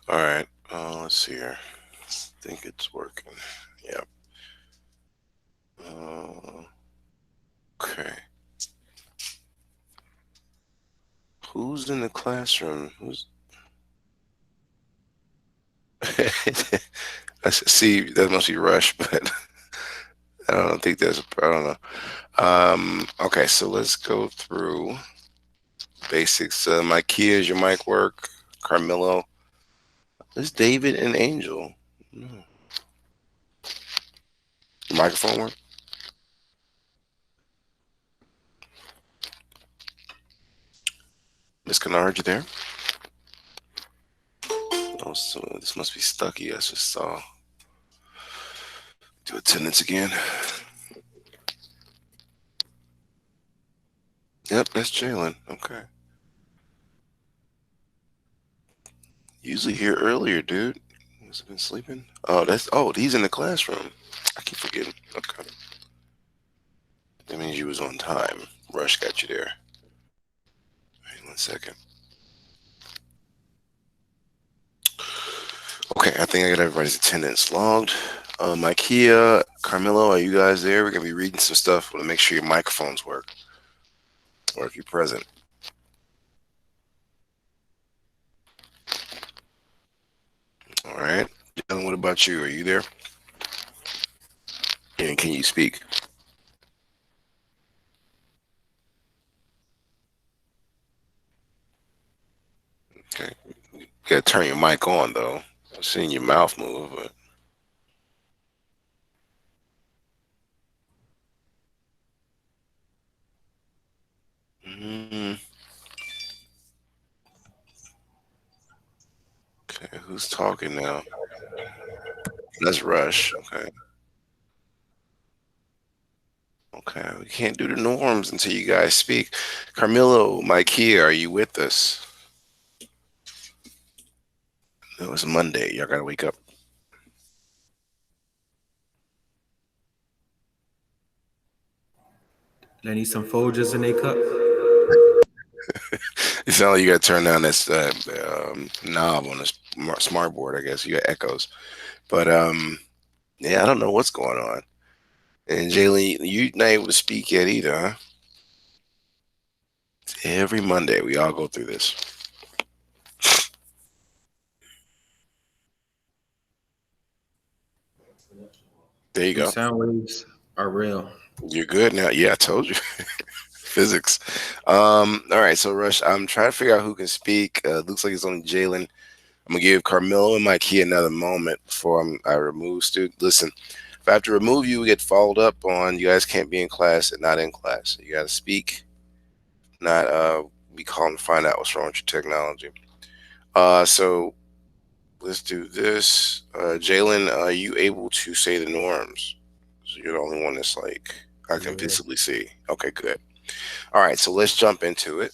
All right. Let's see here. I think it's working. Yep. Okay. Who's in the classroom? Who's see, that must be Rush, but I don't think there's I don't know. Okay, so let's go through basics. Mikea, is your mic work? Carmelo. Is David and Angel? No. Your microphone work? Miss Kennard, you there? Oh, so this must be Stucky. I just saw. Do attendance again. Yep, that's Jalen. Okay. Usually here earlier, dude. Must have been sleeping. He's in the classroom. I keep forgetting. Okay. That means you was on time. Rush got you there. Wait 1 second. Okay, I think I got everybody's attendance logged. Ikea, Carmelo, are you guys there? We're gonna be reading some stuff. Want to make sure your microphones work, or if you're present. All right. Dylan, what about you? Are you there? And can you speak? Okay. You gotta turn your mic on though. I'm seeing your mouth move, but mm, okay. Who's talking now? That's Rush. Okay. Okay. We can't do the norms until you guys speak. Carmelo, Ikea, are you with us? It was Monday. Y'all gotta wake up. They need some Folgers in their cup. It sounds like you got to turn down this knob on the smart board. I guess you got echoes, but yeah, I don't know what's going on. And Jaylee, you not able to speak yet either, huh? Every Monday we all go through this. There you These go. sound waves are real. You're good now. Yeah, I told you. Physics. All right. So Rush, I'm trying to figure out who can speak. Looks like it's only Jalen. I'm gonna give Carmelo and Mikey another moment before I remove student. Listen, if I have to remove you, we get followed up on. You guys can't be in class and not in class. You got to speak, not be calling to find out what's wrong with your technology. So let's do this. Jalen, are you able to say the norms? So you're the only one that's like I can Yeah. visibly see. Okay, good. All right, so let's jump into it.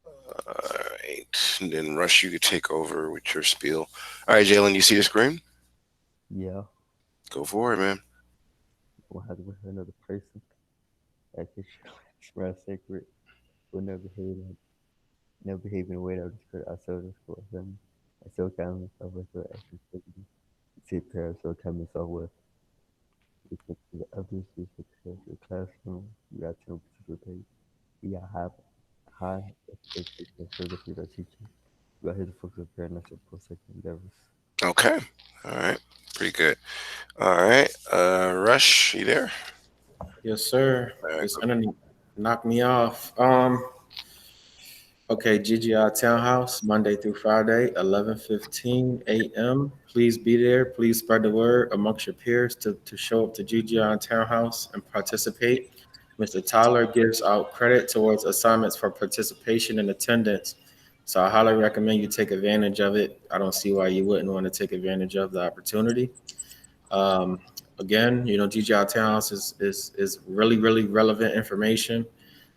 All right, and then Rush, you could take over with your spiel. All right, Jalen, you see the screen? Yeah. Go for it, man. We'll have to with another person. Like it's my secret. Will never behave like never behave in a way that would discredit ourselves for them. I still count myself with the actions taken. Take care of so count myself with respect to the others, respect to the classroom. We got to participate. We got high expectations for the future teachers. We got here to focus on fairness and post-secondary endeavors. Okay. All right. Pretty good. All right. Rush, you there? Yes, sir. All right. This internet knocked me off. Okay, GGI Townhouse, Monday through Friday, 11:15 a.m. Please be there. Please spread the word amongst your peers to show up to GGI Townhouse and participate. Mr. Tyler gives out credit towards assignments for participation and attendance. So I highly recommend you take advantage of it. I don't see why you wouldn't want to take advantage of the opportunity. Um, Again, GGI Townhouse is really, really relevant information.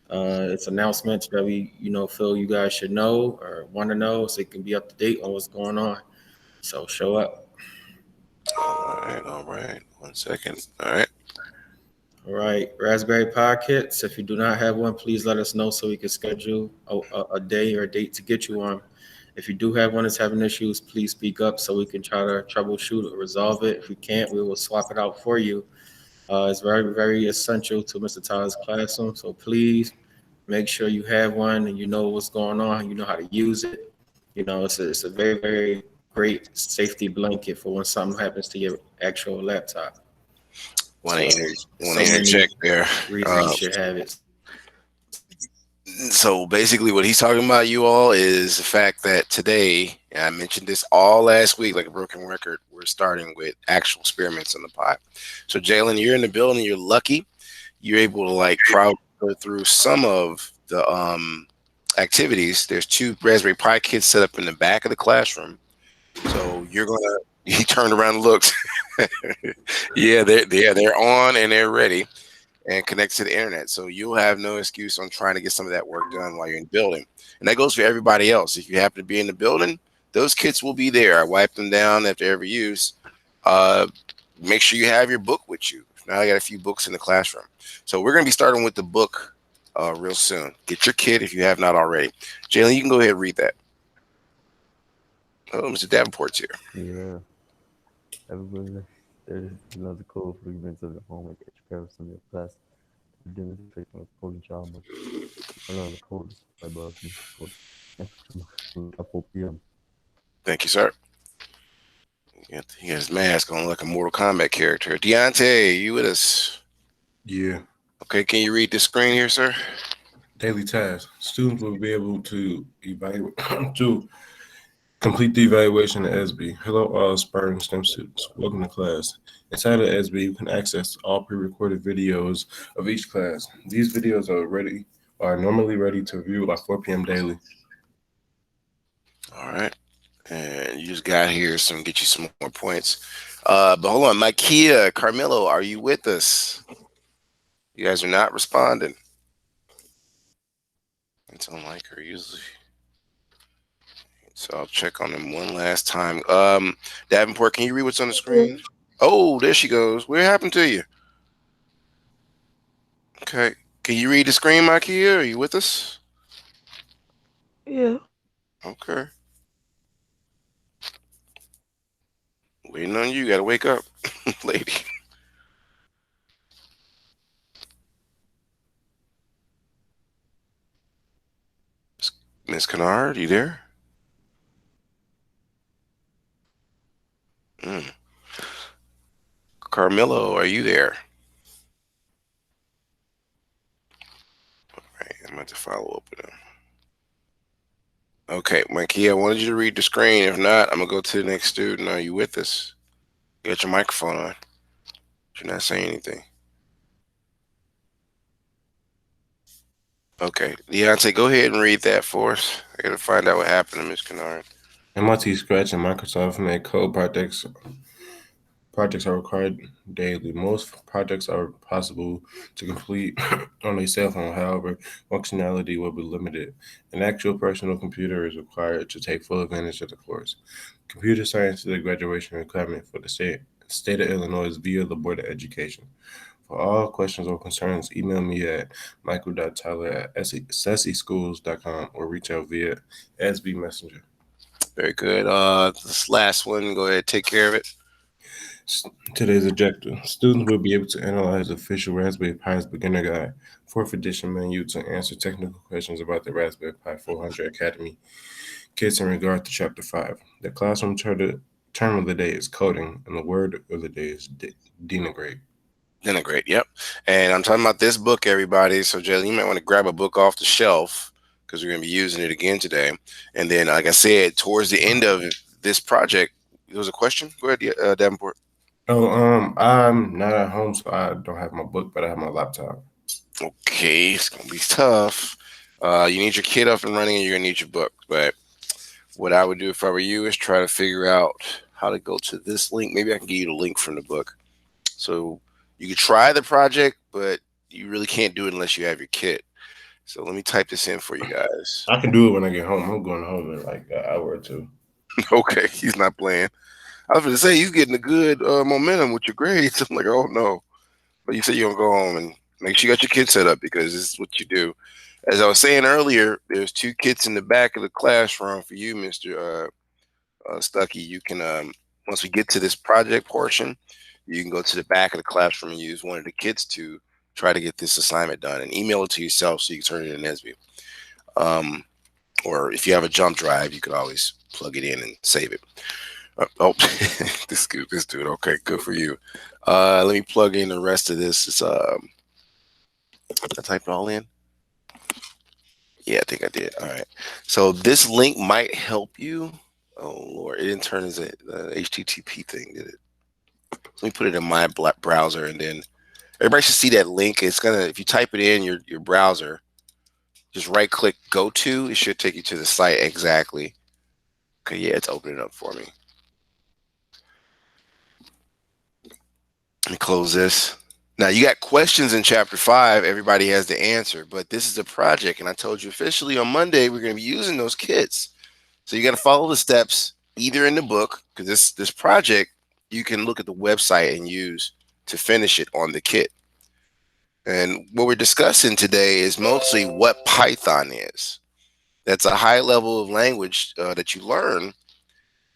It's announcements that we, feel you guys should know or want to know so you can be up to date on what's going on. So show up. All right. All right. 1 second. All right. All right. Raspberry Pi kits. If you do not have one, please let us know so we can schedule a day or a date to get you one. If you do have one that's having issues, please speak up so we can try to troubleshoot or resolve it. If we can't, we will swap it out for you. It's very, very essential to Mr. Tyler's classroom. So please make sure you have one and you know what's going on. You know how to use it. It's a very, very great safety blanket for when something happens to your actual laptop. Want to So, want to so many interject there. reasons you Uh, should have it. So, so basically, what he's talking about, you all, is the fact that today, and I mentioned this all last week, like a broken record, we're starting with actual experiments in the pot. So, Jalen, you're in the building. You're lucky. You're able to like probably go through some of the activities. There's two Raspberry Pi kits set up in the back of the classroom. So you're gonna. He turned around and looked. Yeah, they're on and they're ready and connected to the internet. So you'll have no excuse on trying to get some of that work done while you're in the building. And that goes for everybody else. If you happen to be in the building, those kits will be there. I wipe them down after every use. Uh, Make sure you have your book with you. Now I got a few books in the classroom. So we're going to be starting with the book real soon. Get your kit if you have not already. Jalen, you can go ahead and read that. Oh, Mr. Davenport's here. Yeah, everywhere there's another code for events of the home and parents in their class to demonstrate my coding drama. Another code by Boston code. At 4 p.m. Thank you, sir. He has his mask on like a Mortal Kombat character. Deontay, you with us? Yeah. Okay, can you read the screen here, sir? Daily tasks. Students will be able to evaluate to complete the evaluation at SB. Hello, all aspiring STEM students. Welcome to class. Inside of SB, you can access all pre-recorded videos of each class. These videos are normally ready to view by 4 p.m. daily. All right. And you just got here, so I'm gonna get you some more points. But hold on, Makia, Carmelo, are you with us? You guys are not responding. I don't like her usually. So I'll check on them one last time. Davenport, can you read what's on the screen? Oh, there she goes. What happened to you? Okay. Can you read the screen, Makia? Are you with us? Yeah. Okay. Waiting on you. Gotta wake up, lady. Miss Kennard, you there? Mm. Carmelo, are you there? Right, I'm going to follow up with him. Okay, Mikey, I wanted you to read the screen. If not, I'm going to go to the next student. Are you with us? You got your microphone on. You're not saying anything. Okay, Deontay, go ahead and read that for us. I got to find out what happened to Miss Kennard. MIT Scratch and Microsoft make code projects are required daily. Most projects are possible to complete on a cell phone, however, functionality will be limited. An actual personal computer is required to take full advantage of the course. Computer science is a graduation requirement for the state of Illinois via the Board of Education. For all questions or concerns, email me at michael.tyler@sessyschools.com or reach out via SB Messenger. Very good. This last one, go ahead, take care of it. Today's objective. Students will be able to analyze the official Raspberry Pi's beginner guide, 4th edition menu to answer technical questions about the Raspberry Pi 400 Academy kits in regard to Chapter 5. The classroom term of the day is coding, and the word of the day is denigrate. Denigrate, yep. And I'm talking about this book, everybody. So, Jalen, you might want to grab a book off the shelf because we're going to be using it again today. And then, like I said, towards the end of this project, there was a question. Go ahead, Davenport. Oh, I'm not at home, so I don't have my book, but I have my laptop. Okay, it's gonna be tough. You need your kit up and running, and you're gonna need your book. But what I would do if I were you is try to figure out how to go to this link. Maybe I can give you the link from the book. So you could try the project, but you really can't do it unless you have your kit. So let me type this in for you guys. I can do it when I get home. I'm going home in like an hour or two. Okay, he's not playing. I was going to say he's getting a good momentum with your grades. I'm like, oh no. But you said you're gonna go home and make sure you got your kid set up because this is what you do. As I was saying earlier, there's two kits in the back of the classroom for you, Mister Stucky. You can once we get to this project portion, you can go to the back of the classroom and use one of the kits to try to get this assignment done and email it to yourself so you can turn it in Nesby. Um, or if you have a jump drive, you could always plug it in and save it. Oh, this dude. Okay, good for you. Let me plug in the rest of this. It's I typed it all in. Yeah, I think I did. All right. So this link might help you. Oh Lord, it didn't turn as a HTTP thing, did it? Let me put it in my browser, and then everybody should see that link. It's gonna if you type it in your browser, just right click go to. It should take you to the site exactly. Okay, yeah, it's opening up for me. Let me close this. Now you got questions in chapter 5. Everybody has the answer, but this is a project, and I told you officially on Monday we're going to be using those kits. So you got to follow the steps either in the book because this project you can look at the website and use to finish it on the kit. And what we're discussing today is mostly what Python is. That's a high level of language that you learn,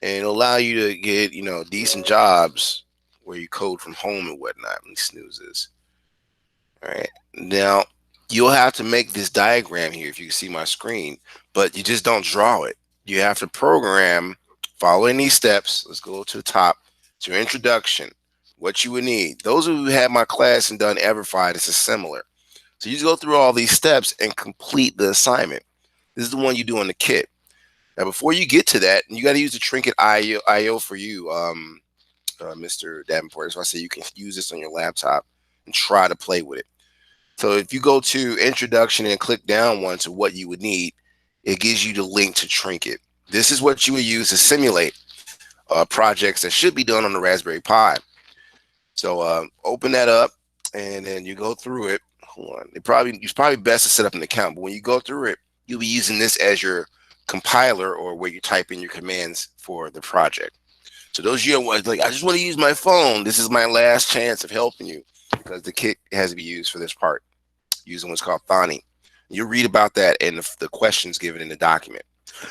and it'll allow you to get decent jobs where you code from home and whatnot. Let me snooze this. All right. Now, you'll have to make this diagram here if you can see my screen, but you just don't draw it. You have to program following these steps. Let's go to the top. It's your introduction, what you would need. Those who had my class and done EverFi, this is similar. So you just go through all these steps and complete the assignment. This is the one you do on the kit. Now, before you get to that, you got to use the Trinket IO for you, Mr. Davenport. So I say you can use this on your laptop and try to play with it. So if you go to introduction and click down one to what you would need, it gives you the link to Trinket. This is what you would use to simulate projects that should be done on the Raspberry Pi. So open that up and then you go through it. Hold on. It's probably best to set up an account, but when you go through it, you'll be using this as your compiler or where you type in your commands for the project. So those of you like, I just want to use my phone. This is my last chance of helping you because the kit has to be used for this part using what's called Thani. You'll read about that in the questions given in the document.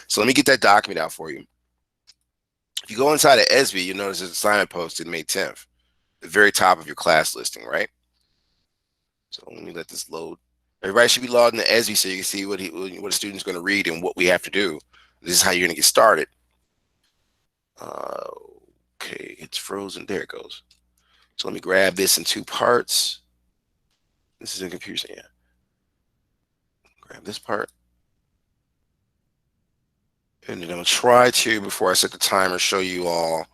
So let me get that document out for you. If you go inside of ESB, you'll notice there's an assignment posted May 10th, the very top of your class listing, right? So let me let this load. Everybody should be logged into ESB so you can see what a student's going to read and what we have to do. This is how you're going to get started. Okay, it's frozen. There it goes. So let me grab this in two parts. This is in computer. Yeah. Grab this part. And then I'm going to try to, before I set the timer, show you all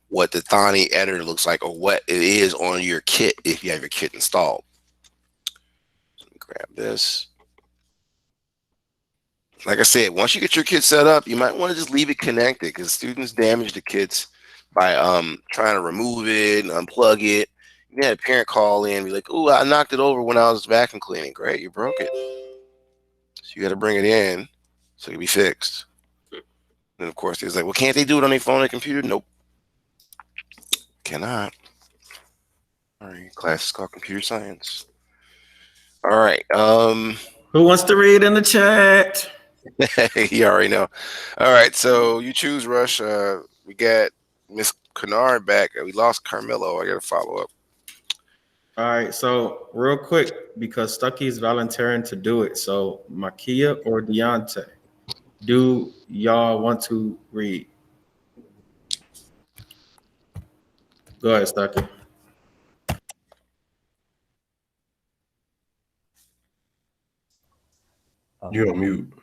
what the Thani editor looks like or what it is on your kit if you have your kit installed. So let me grab this. Like I said, once you get your kit set up, you might want to just leave it connected because students damage the kits by trying to remove it and unplug it. You had a parent call in and be like, "Oh, I knocked it over when I was vacuum cleaning." Great, you broke it. So you got to bring it in so it can be fixed. And of course, it's like, well, can't they do it on their phone or computer? Nope. Cannot. All right, class is called computer science. All right. Who wants to read in the chat? You already know. All right, so you choose, Rush. We got Miss Kennard back. We lost Carmelo. I got to follow up. All right, so real quick, because Stucky's volunteering to do it. So Makia or Deontay, do y'all want to read? Go ahead, Stucky. You're on mute.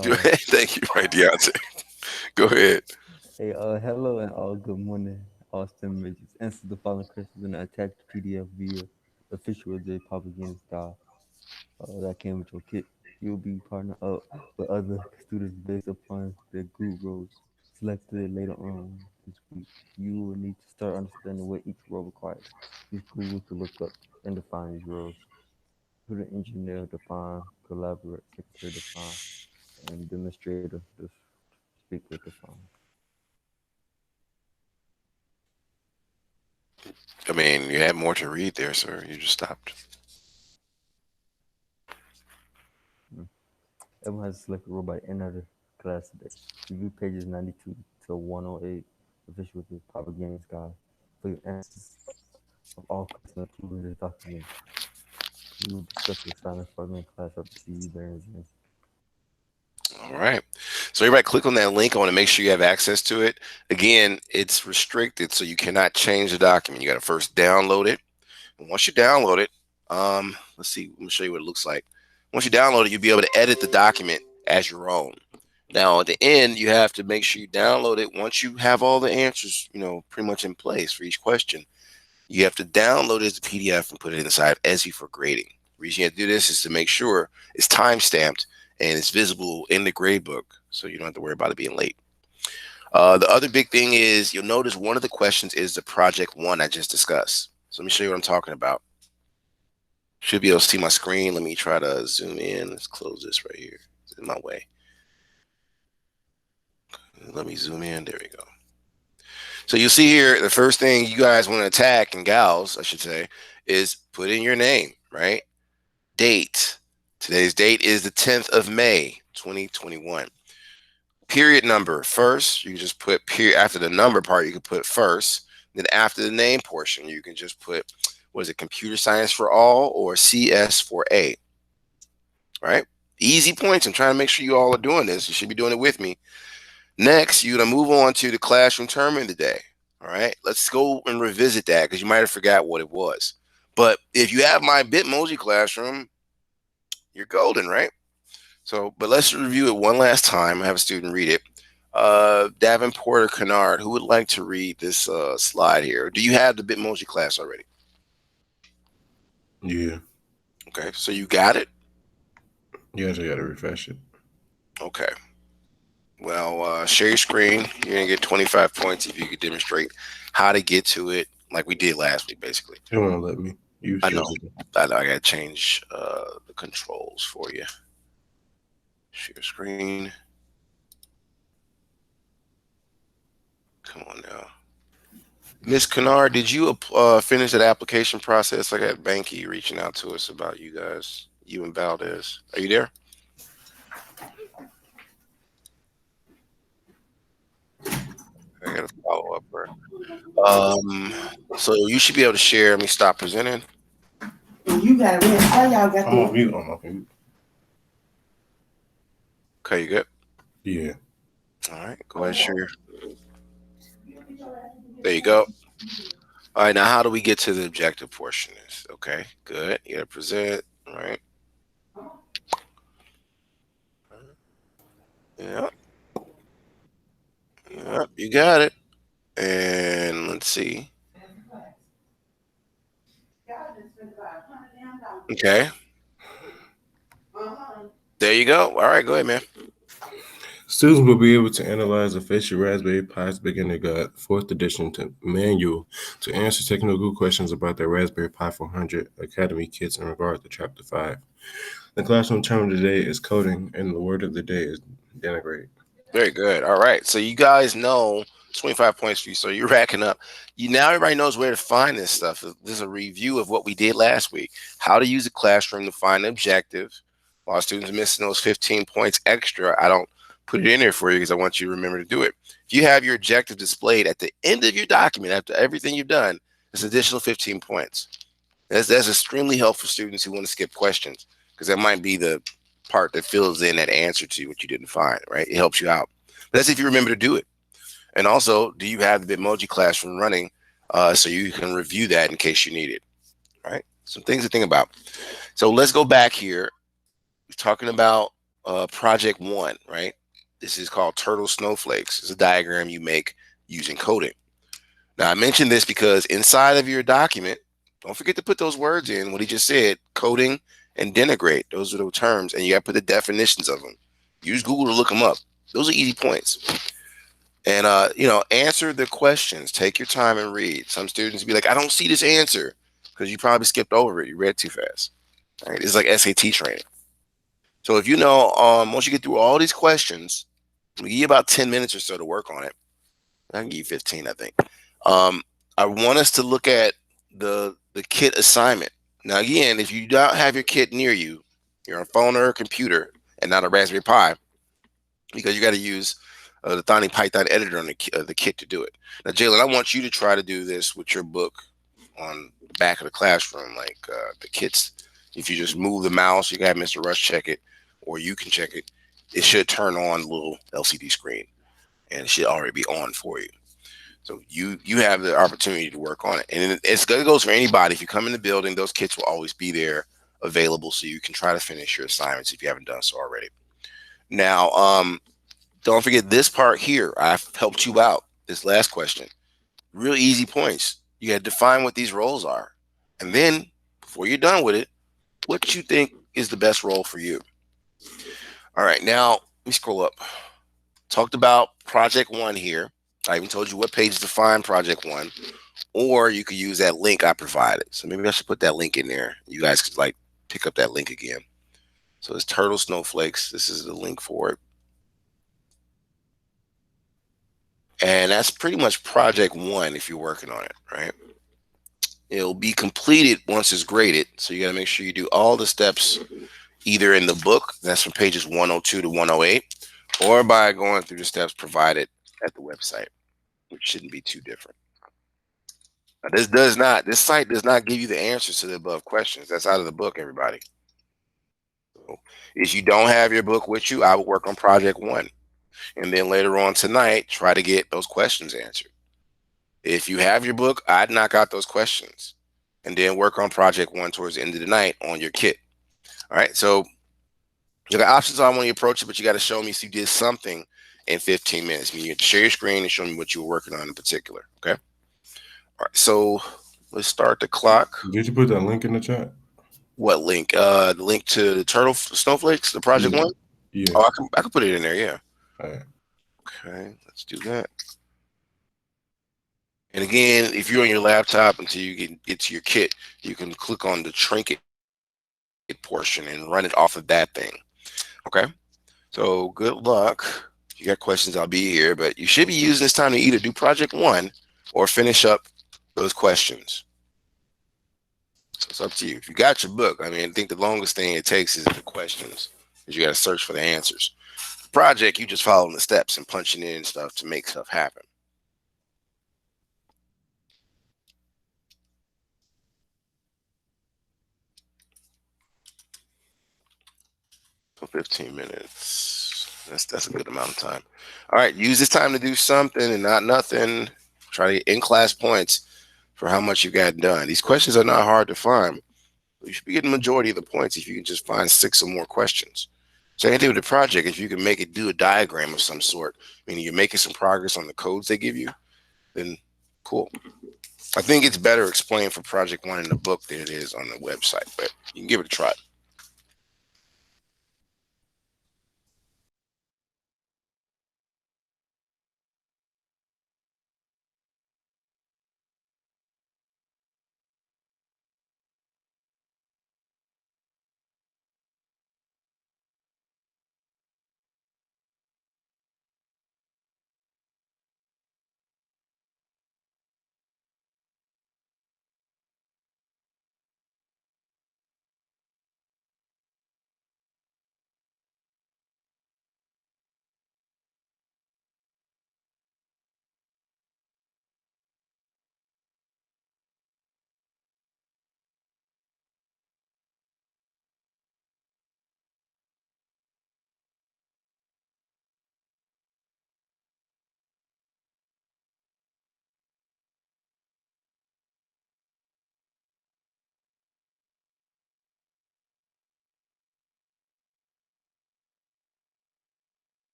Thank you, right, Deontay. Go ahead. Hey, hello and all good morning, all STEM majors. Answer the following questions and attach the PDF via official J propaganda style. That came with your kit. You'll be partnered up with other students based upon the group roles selected later on this week. You will need to start understanding what each role requires. Use Google to look up and define these roles. Student engineer define, collaborate, secretary define, and demonstrator the speaker define. I mean, you had more to read there, sir. You just stopped. Everyone has selected role by end of the class today. Review pages 92 to 108, official with the Papa Games Guide, for your answers of all questions included in this document. We will discuss the assignments for the class of the CE bearings. All right. So everybody click on that link. I want to make sure you have access to it. Again, it's restricted, so you cannot change the document. You got to first download it. And once you download it, let's see, let me show you what it looks like. Once you download it, you'll be able to edit the document as your own. Now, at the end, you have to make sure you download it. Once you have all the answers, pretty much in place for each question, you have to download it as a PDF and put it inside of ESI for grading. The reason you have to do this is to make sure it's time stamped and it's visible in the grade book, so you don't have to worry about it being late. The other big thing is you'll notice one of the questions is the project one I just discussed. So let me show you what I'm talking about. Should be able to see my screen. Let me try to zoom in. Let's close this right here. It's in my way. Let me zoom in. There we go. So you'll see here, the first thing you guys want to attack, and gals, I should say, is put in your name, right? Date. Today's date is the 10th of May, 2021. Period number first. You can just put period after the number part. You can put first. Then after the name portion, you can just put, what is it, computer science for all or CS for A. Right? Easy points. I'm trying to make sure you all are doing this. You should be doing it with me. Next, you're going to move on to the classroom term of the day. All right. Let's go and revisit that because you might have forgot what it was. But if you have my Bitmoji classroom, you're golden, right? So, but let's review it one last time. I have a student read it. Davenport or Kennard, who would like to read this slide here? Do you have the Bitmoji class already? Yeah. Okay, so you got it? Yeah, I just got to refresh it. Okay. Well, share your screen. You're going to get 25 points if you could demonstrate how to get to it like we did last week, basically. They won't let me. I know. I got to change the controls for you. Share screen. Come on now. Miss Kennard, did you finish that application process? I got Banky reaching out to us about you guys, you and Valdez. Are you there? I got to follow up her. So you should be able to share. Let me stop presenting. You got it. How y'all got I'm on mute. I'm on mute. Okay, you good? Yeah. All right, go ahead, share. There you go. All right, now how do we get to the objective portion? Okay, good. You gotta present. All right. Yeah. Yep, you got it. And let's see. Okay. There you go. All right, go ahead, man. Students will be able to analyze official Raspberry Pi's beginner guide, 4th edition manual, to answer technical questions about their Raspberry Pi 400 Academy kits in regard to Chapter 5. The classroom term of the day is coding, and the word of the day is denigrate. Very good. All right. So you guys know 25 points for you. So you're racking up. Now everybody knows where to find this stuff. This is a review of what we did last week. How to use a classroom to find an objective. While students are missing those 15 points extra, I don't put it in there for you because I want you to remember to do it. If you have your objective displayed at the end of your document, after everything you've done, it's additional 15 points. That's extremely helpful for students who want to skip questions because that might be the part that fills in that answer to what you didn't find, right? It helps you out. But that's if you remember to do it. And also, do you have the Bitmoji classroom running so you can review that in case you need it, right? Some things to think about. So let's go back here. We're talking about project one, right? This is called Turtle Snowflakes. It's a diagram you make using coding. Now, I mentioned this because inside of your document, don't forget to put those words in, what he just said, coding and denigrate. Those are the terms, and you got to put the definitions of them. Use Google to look them up. Those are easy points. And, answer the questions. Take your time and read. Some students be like, I don't see this answer because you probably skipped over it. You read too fast. All right? It's like SAT training. So if once you get through all these questions, we give you about 10 minutes or so to work on it. I can give you 15, I think. I want us to look at the kit assignment. Now, again, if you don't have your kit near you, you're on a phone or a computer, and not a Raspberry Pi, because you got to use the Thani Python editor on the kit to do it. Now, Jalen, I want you to try to do this with your book on the back of the classroom, like the kits. If you just move the mouse, you can have Mr. Rush check it, or you can check it. It should turn on the little LCD screen, and it should already be on for you. So you have the opportunity to work on it, and it goes for anybody. If you come in the building, those kits will always be there available, so you can try to finish your assignments if you haven't done so already. Now, don't forget this part here. I've helped you out. This last question, real easy points. You got to define what these roles are, and then before you're done with it, what you think is the best role for you. All right, now let me scroll up. Talked about project one here. I even told you what page to find project one, or you could use that link I provided. So maybe I should put that link in there. You guys could like pick up that link again. So it's turtle snowflakes. This is the link for it. And that's pretty much project one if you're working on it, right? It'll be completed once it's graded. So you got to make sure you do all the steps either in the book, that's from pages 102 to 108, or by going through the steps provided at the website, which shouldn't be too different. Now, this site does not give you the answers to the above questions. That's out of the book, everybody. So if you don't have your book with you, I would work on project one. And then later on tonight, try to get those questions answered. If you have your book, I'd knock out those questions and then work on project one towards the end of the night on your kit. All right. So you got options on when you approach it, but you got to show me so you did something in 15 minutes. I mean, you have to share your screen and show me what you were working on in particular. Okay. All right. So let's start the clock. Did you put that link in the chat? What link? The link to the turtle snowflakes, the project one? Yeah. Oh, I can put it in there. Yeah. All right. Okay. Let's do that. And again, if you're on your laptop until you get to your kit, you can click on the trinket portion and run it off of that thing. Okay. So good luck. If you got questions, I'll be here, but you should be using this time to either do project one or finish up those questions. So it's up to you. If you got your book, I mean, I think the longest thing it takes is the questions, because you got to search for the answers. The project, you just following the steps and punching in stuff to make stuff happen. So 15 minutes. That's a good amount of time. All right, use this time to do something and not nothing. Try to get in-class points for how much you got done. These questions are not hard to find. You should be getting the majority of the points if you can just find 6 or more questions. Same thing with the project. If you can make it do a diagram of some sort, meaning you're making some progress on the codes they give you, then cool. I think it's better explained for project one in the book than it is on the website, but you can give it a try.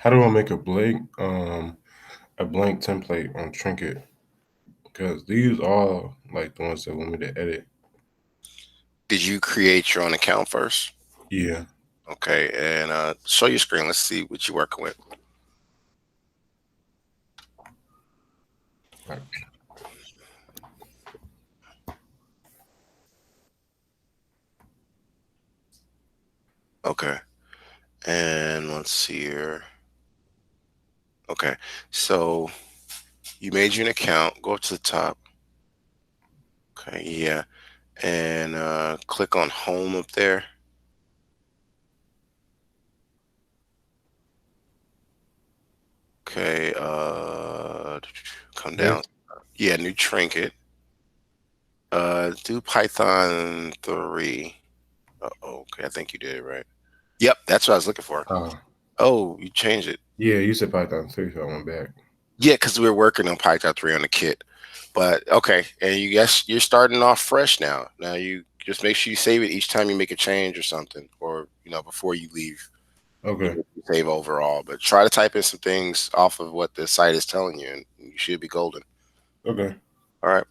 How do I make a blank template on Trinket? Because these all like the ones that want me to edit. Did you create your own account first? Yeah. Okay, and show your screen. Let's see what you're working with. Right. Okay, and let's see here. Okay, so you made you an account. Go up to the top. Okay, yeah, and click on home up there. Okay, come down. Next. Yeah, new trinket. Do Python 3. Okay, I think you did it right. Yep, that's what I was looking for. Uh, Oh, you changed it. yeah, you said Python 3, so I went back. Yeah, because we were working on Python 3 on the kit. But okay, and you guess you're starting off fresh now. Now you just make sure you save it each time you make a change or something, or before you leave, Okay. you save overall. But try to type in some things off of what the site is telling you, and you should be golden. Okay. All right.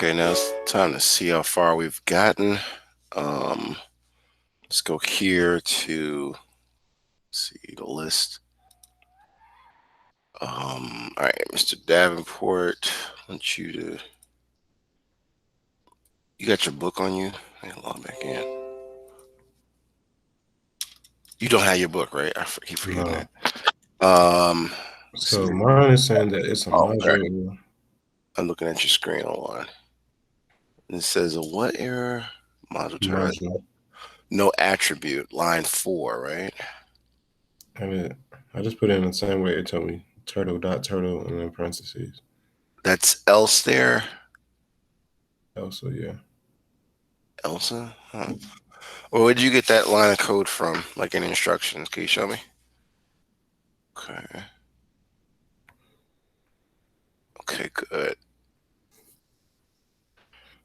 Okay, now it's time to see how far we've gotten. Um, let's go here to see the list. All right, Mr. Davenport, I want you to. You got your book on you? I gotta log back in. You don't have your book, right? Keep forgetting No. that. Let's see. So mine is saying that it's a Oh, okay. module. I'm looking at your screen. Hold on. It says a what error? Module terrorized. Module. No attribute. Line 4, right? And I just put it in the same way it told me. Turtle dot turtle and then parentheses. That's else there. Also, yeah. Elsa? Huh. Well, where did you get that line of code from? Like in instructions? Can you show me? Okay. Okay, good.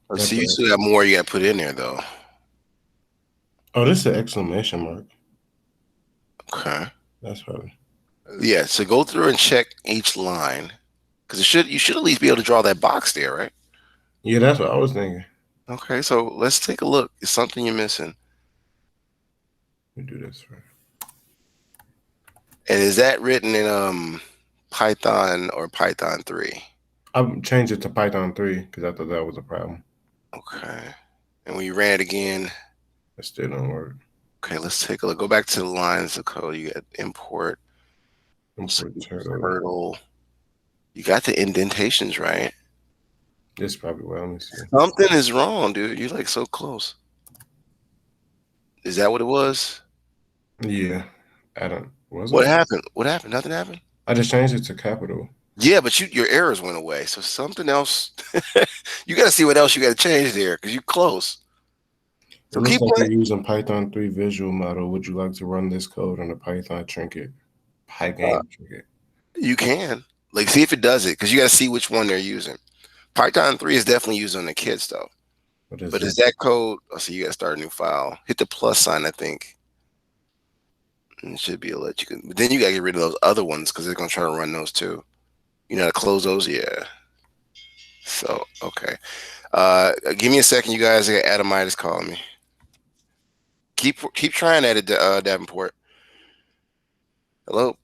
Let's I see. You put, still got more you got to put in there, though. oh, this is an exclamation mark. Okay. That's probably. Yeah. So go through and check each line, because you should at least be able to draw that box there, right? Yeah, that's what I was thinking. Okay. So let's take a look. Is something you're missing? We do this for. And is that written in Python or Python 3? I changed it to Python 3 because I thought that was a problem. Okay. And when you ran it again, It still don't work. okay, let's take a look. Go back to the lines of code. You got import, Import turtle. turtle. You got the indentations right. This is probably well. Let me see. Something is wrong, dude. You're like so close. Is that what it was? Yeah, I don't. Was What it? happened? What happened? Nothing happened? I just changed it to capital. Yeah, but your errors went away. So something else. You got to see what else you got to change there because you're close. It So looks keep like playing. you're using Python 3 visual model. Would you like to run this code on the Python trinket? Uh, Pygame trinket. you can like see if it does it because you got to see which one they're using. Python 3 is definitely used on the kids though. What is But is it? that code? Oh, so you got to start a new file. Hit the plus sign, I think. And it should be a let you can. But then you got to get rid of those other ones because they're gonna try to run those too. You know how to close those? Yeah. So okay. Give me a second, you guys. I got Adamitis calling me. Keep trying at it, Davenport. Hello.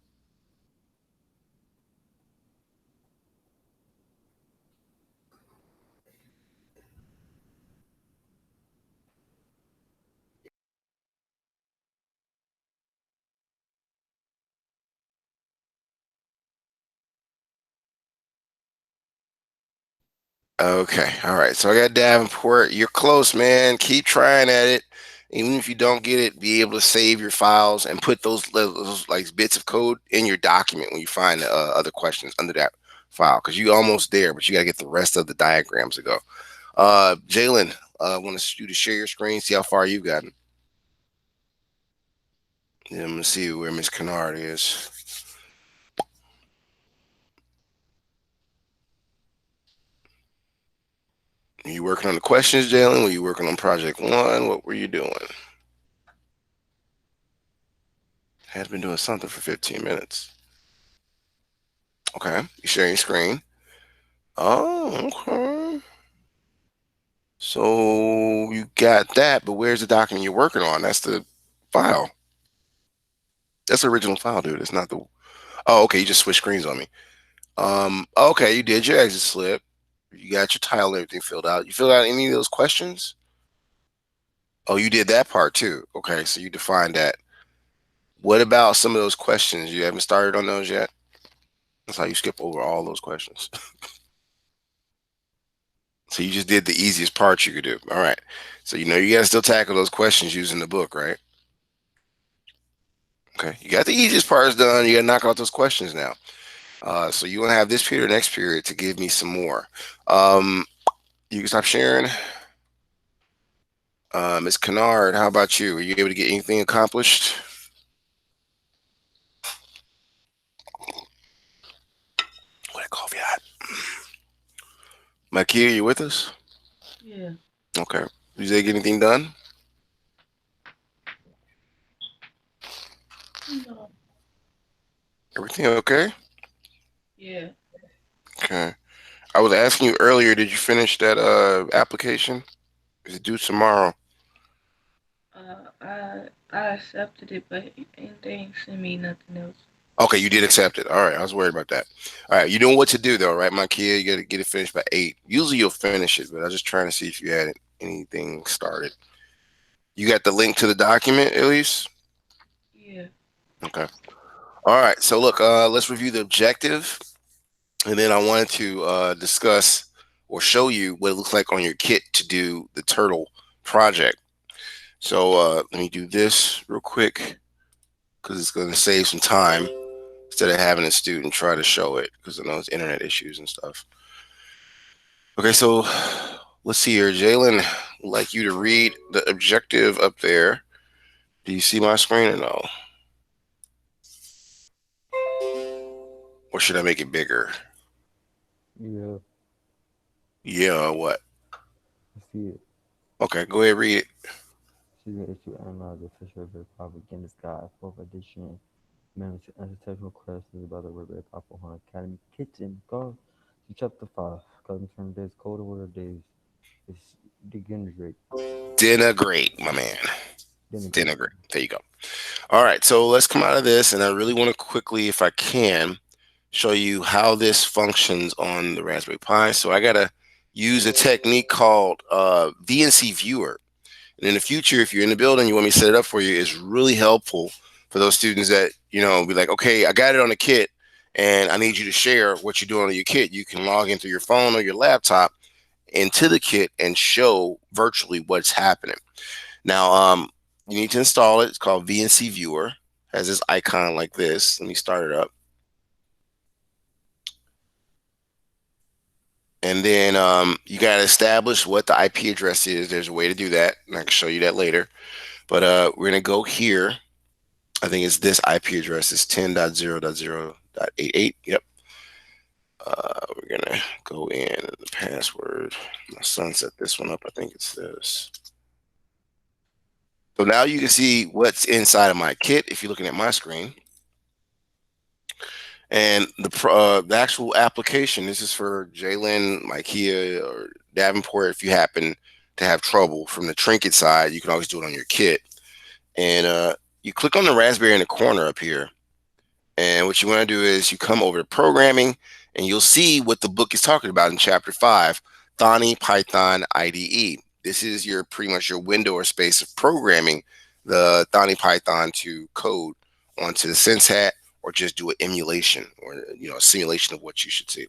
Okay. All right. So I got Davenport. You're close, man. Keep trying at it. Even if you don't get it, be able to save your files and put those like bits of code in your document when you find other questions under that file because you're almost there, but you got to get the rest of the diagrams to go. Jalen, I want you to share your screen, see how far you've gotten. Yeah, I'm gonna see where Miss Kennard is. Are you working on the questions, Jalen? Were you working on project one? What were you doing? Has been doing something for 15 minutes. Okay, you sharing your screen. Oh, okay. So you got that, but where's the document you're working on? That's the file. That's the original file, dude. It's not the. Oh, okay. You just switched screens on me. Okay, you did your exit slip. You got your title and everything filled out. You filled out any of those questions? Oh, you did that part too. Okay, so you defined that. What about some of those questions? You haven't started on those yet? That's how you skip over all those questions. So you just did the easiest part you could do. All right. So you know you gotta still tackle those questions using the book, right? Okay. You got the easiest parts done. You gotta knock out those questions now. So you wanna have this period, next period to give me some more. You can stop sharing. Ms. Kennard, how about you? Are you able to get anything accomplished? What that coffee hot? Makia, you with us? Yeah. Okay. Did they get anything done? No. Everything okay? Yeah. Okay. I was asking you earlier, did you finish that application? Is it due tomorrow? I accepted it, but they ain't send me nothing else. Okay, you did accept it. All right, I was worried about that. All right, you know what to do though, right, my kid? You got to get it finished by 8. Usually you'll finish it, but I was just trying to see if you had anything started. You got the link to the document, at least? Yeah. Okay. All right, so look, let's review the objective, and then I wanted to discuss or show you what it looks like on your kit to do the turtle project. So let me do this real quick because it's going to save some time instead of having a student try to show it because I know it's internet issues and stuff. Okay, so let's see here. Jalen, I'd like you to read the objective up there. Do you see my screen or no? Or should I make it bigger? Yeah, Yeah, or what? I see it. Okay, go ahead, read it. She's gonna issue analyze the official Red Propaganda Guide, 4th edition. Manage to answer technical questions about the Red Popcorn Academy Kitchen. Go to chapter 5. Coming from days, cold order days. It's degenerate. Denigrate, my man. Denigrate. Denigrate. There you go. All right, so let's come out of this, and I really want to quickly, if I can, show you how this functions on the Raspberry Pi. So I gotta use a technique called VNC Viewer. And in the future, if you're in the building, you want me to set it up for you, it's really helpful for those students that, be like, okay, I got it on the kit and I need you to share what you're doing on your kit. You can log in through your phone or your laptop into the kit and show virtually what's happening. Now, you need to install it. It's called VNC Viewer. It has this icon like this. Let me start it up. And then you got to establish what the IP address is. There's a way to do that, and I can show you that later. But we're going to go here. I think it's this IP address. It's 10.0.0.88. Yep. We're going to go in the password. My son set this one up. I think it's this. So now you can see what's inside of my kit if you're looking at my screen. And the actual application, this is for Jalen, Ikea, or Davenport. If you happen to have trouble from the trinket side, you can always do it on your kit. And you click on the Raspberry in the corner up here. And what you want to do is you come over to programming, and you'll see what the book is talking about in chapter 5, Thani Python IDE. This is your pretty much your window or space of programming the Thani Python to code onto the SenseHat, or just do an emulation or a simulation of what you should see.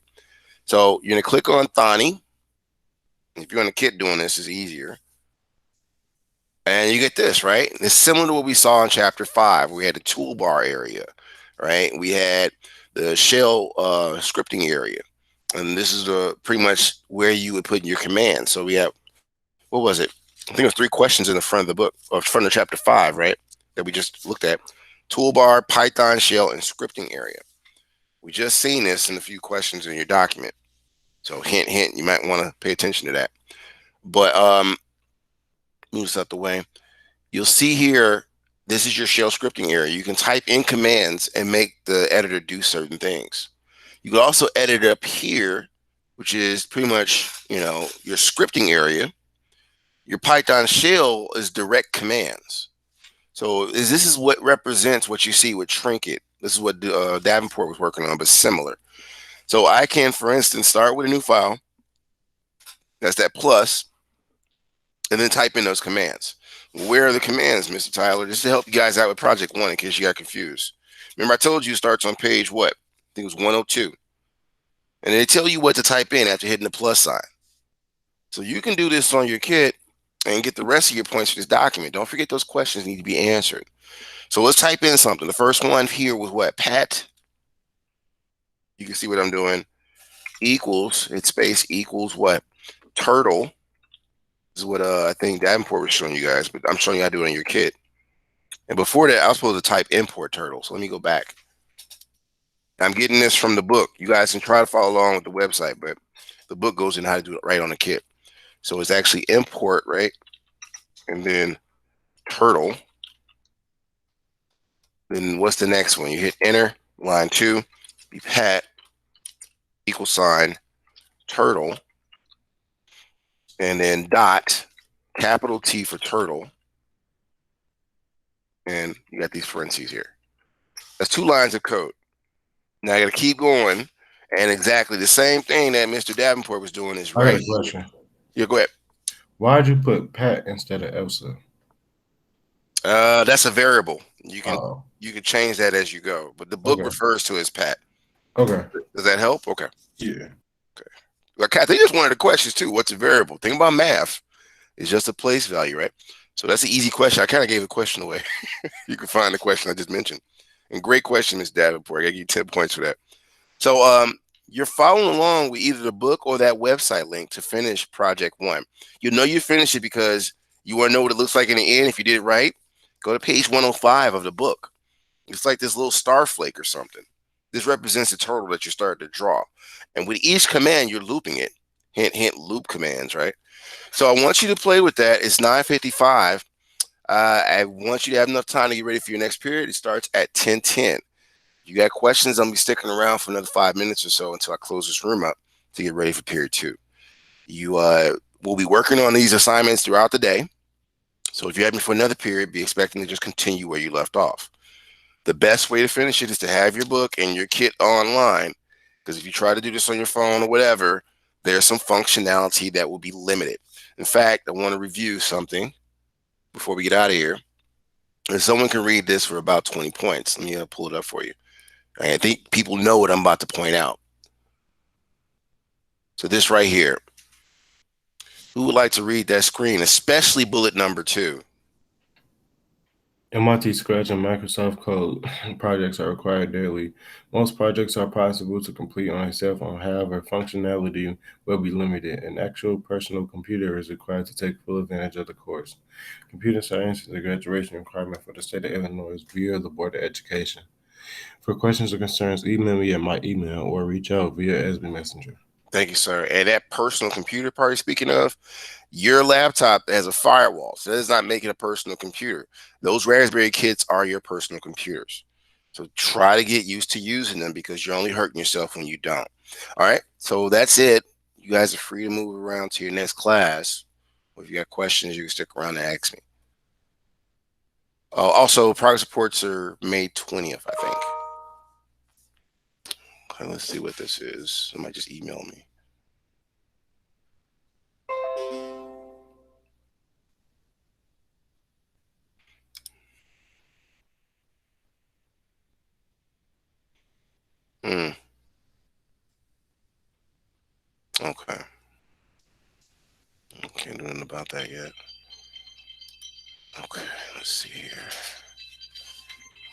So you're gonna click on Thani. If you're on the kit doing this, is easier. And you get this, right? It's similar to what we saw in chapter 5. We had the toolbar area, right? We had the shell scripting area. And this is pretty much where you would put in your command. So we have, what was it? I think it was 3 questions in the front of the book, or front of chapter 5, right? That we just looked at. Toolbar, Python, shell, and scripting area. We just seen this in a few questions in your document. So hint, hint, you might want to pay attention to that. But move this out the way. You'll see here, this is your shell scripting area. You can type in commands and make the editor do certain things. You can also edit up here, which is pretty much, your scripting area. Your Python shell is direct commands. So this is what represents what you see with Trinket. This is what Davenport was working on, but similar. So I can, for instance, start with a new file. That's that plus, and then type in those commands. Where are the commands, Mr. Tyler? Just to help you guys out with Project 1 in case you got confused. Remember, I told you it starts on page what? I think it was 102. And they tell you what to type in after hitting the plus sign. So you can do this on your kit and get the rest of your points for this document. Don't forget those questions need to be answered. So let's type in something. The first one here was what? Pat. You can see what I'm doing. Equals, it's space equals what? Turtle. This is what I think Davenport was showing you guys, but I'm showing you how to do it on your kit. And before that, I was supposed to type import turtle. So let me go back. I'm getting this from the book. You guys can try to follow along with the website, but the book goes in how to do it right on the kit. So it's actually import, right? And then turtle. Then what's the next one? You hit enter, line 2, be pat, equal sign, turtle, and then dot, capital T for turtle, and you got these parentheses here. That's 2 lines of code. Now I got to keep going, and exactly the same thing that Mr. Davenport was doing is I got right a here. question. Yeah, go ahead. Why'd you put Pat instead of Elsa? That's a variable. You can Oh, change that as you go, but the book okay. refers to as Pat. Okay. Does that help? Okay. Yeah. Like, I think that's one of the questions too. What's a variable? Think about math. It's just a place value, right? So that's an easy question. I kind of gave the question away. You can find the question I just mentioned. And great question, Ms. Davenport. I give you 10 points for that. So you're following along with either the book or that website link to finish project 1. You know you finished it because you want to know what it looks like in the end. If you did it right, go to page 105 of the book. It's like this little star flake or something. This represents the turtle that you're starting to draw. And with each command, you're looping it. Hint, hint, loop commands, right? So I want you to play with that. It's 9:55. I want you to have enough time to get ready for your next period. It starts at 10:10. You got questions, I'm going to be sticking around for another 5 minutes or so until I close this room up to get ready for period 2. You will be working on these assignments throughout the day. So if you have me for another period, be expecting to just continue where you left off. The best way to finish it is to have your book and your kit online, because if you try to do this on your phone or whatever, there's some functionality that will be limited. In fact, I want to review something before we get out of here. And someone can read this for about 20 points. Let me pull it up for you. I think people know what I'm about to point out. So this right here. Who would like to read that screen, especially bullet number 2? MIT Scratch and Microsoft Code projects are required daily. Most projects are possible to complete on a cell phone. However, functionality will be limited. An actual personal computer is required to take full advantage of the course. Computer science is a graduation requirement for the state of Illinois via the Board of Education. For questions or concerns, email me at my email or reach out via SB Messenger. Thank you, sir. And that personal computer part, speaking of, your laptop has a firewall, so that does not make it a personal computer. Those Raspberry kits are your personal computers. So try to get used to using them because you're only hurting yourself when you don't. All right, so that's it. You guys are free to move around to your next class. If you got questions, you can stick around and ask me. Also, progress reports are May 20th, I think. Okay, let's see what this is. Somebody just email me. Okay. Can't do nothing about that yet. Okay, let's see here.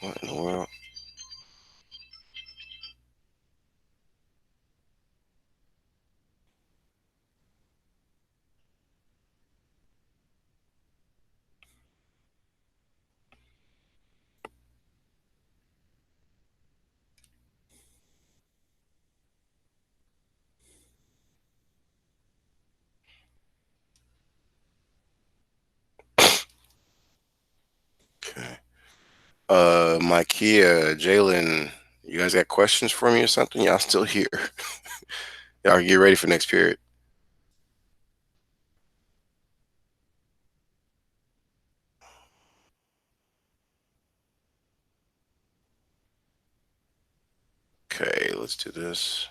What in the world? Okay. Micaiah, Jalen, you guys got questions for me or something? Y'all still here? Y'all get ready for next period. Okay, let's do this.